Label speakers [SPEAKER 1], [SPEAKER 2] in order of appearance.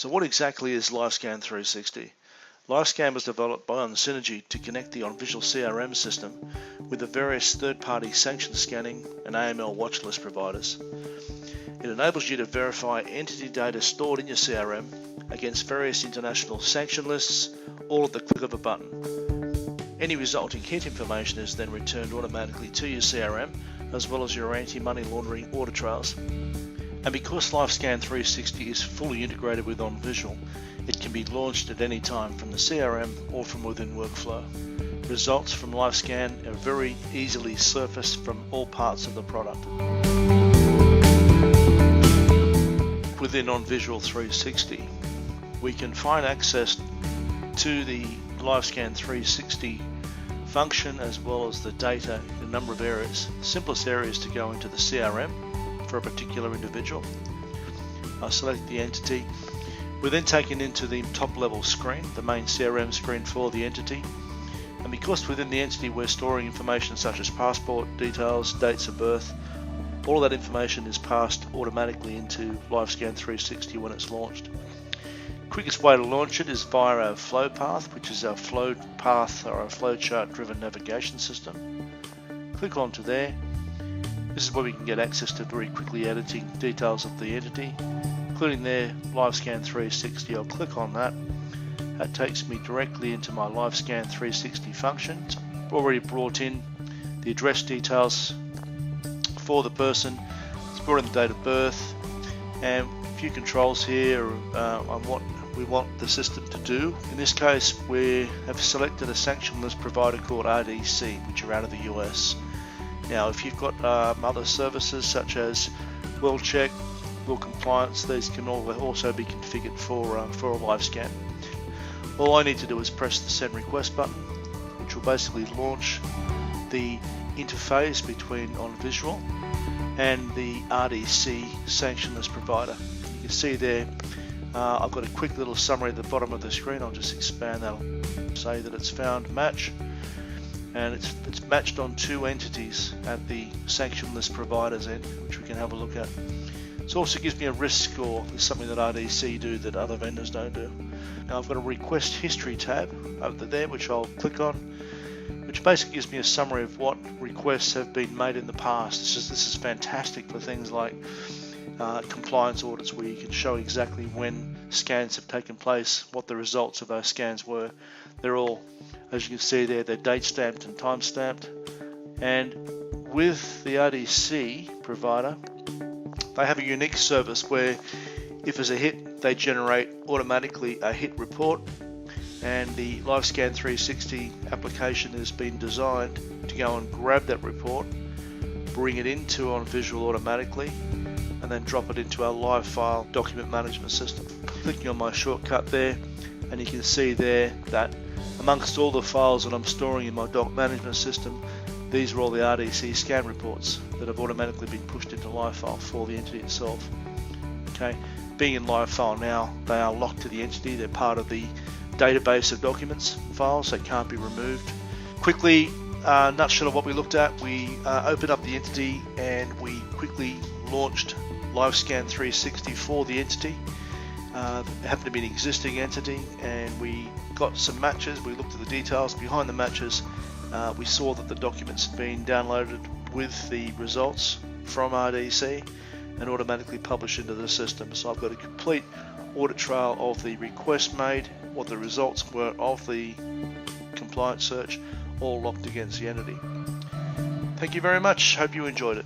[SPEAKER 1] So what exactly is LiveScan360? LiveScan was developed by enSynergy to connect the enVisual CRM system with the various third-party sanction scanning and AML watchlist providers. It enables you to verify entity data stored in your CRM against various international sanction lists, all at the click of a button. Any resulting hit information is then returned automatically to your CRM, as well as your anti-money laundering audit trails. And because LiveScan360 is fully integrated with enVisual, it can be launched at any time from the CRM or from within workflow. Results from LiveScan are very easily surfaced from all parts of the product. Within enVisual 360, we can find access to the LiveScan360 function as well as the data in a number of areas. The simplest area is to go into the CRM for a particular individual. I select the entity. We're then taken into the top level screen, the main CRM screen for the entity. And because within the entity we're storing information such as passport details, dates of birth, all of that information is passed automatically into LiveScan360 when it's launched. Quickest way to launch it is via our flow path, which is our flow path or our flowchart driven navigation system. Click onto there. This is where we can get access to very quickly editing details of the entity, including their LiveScan360. I'll click on that. That takes me directly into my LiveScan360 function. It's already brought in the address details for the person. It's brought in the date of birth and a few controls here on what we want the system to do. In this case, we have selected a sanction list provider called RDC, which are out of the US. Now, if you've got other services such as WorldCheck, World Compliance, these can also be configured for a LiveScan. All I need to do is press the Send Request button, which will basically launch the interface between enVisual and the RDC sanction list provider. You can see there, I've got a quick little summary at the bottom of the screen. I'll just expand that. I'll say that it's found match. And it's matched on two entities at the sanction list provider's end, which we can have a look at. It also gives me a risk score. There's something that RDC do that other vendors don't do. Now I've got a request history tab over there, which I'll click on, which basically gives me a summary of what requests have been made in the past. This is fantastic for things like compliance audits, where you can show exactly when scans have taken place, what the results of those scans were. They're all, as you can see there, they're date stamped and time stamped. And with the RDC provider, they have a unique service where if there's a hit, they generate automatically a hit report. And the LiveScan360 application has been designed to go and grab that report, bring it into enVisual automatically, and then drop it into our live file document management system. Clicking on my shortcut there, and you can see there that amongst all the files that I'm storing in my doc management system, these are all the RDC scan reports that have automatically been pushed into live file for the entity itself. Okay, being in live file now, they are locked to the entity. They're part of the database of documents files, so they can't be removed. Quickly, nutshell of what we looked at, we opened up the entity and we quickly launched LiveScan360 for the entity. It happened to be an existing entity, and we got some matches. We looked at the details behind the matches. We saw that the documents had been downloaded with the results from RDC and automatically published into the system. So I've got a complete audit trail of the request made, what the results were of the compliance search, all locked against the entity. Thank you very much. Hope you enjoyed it.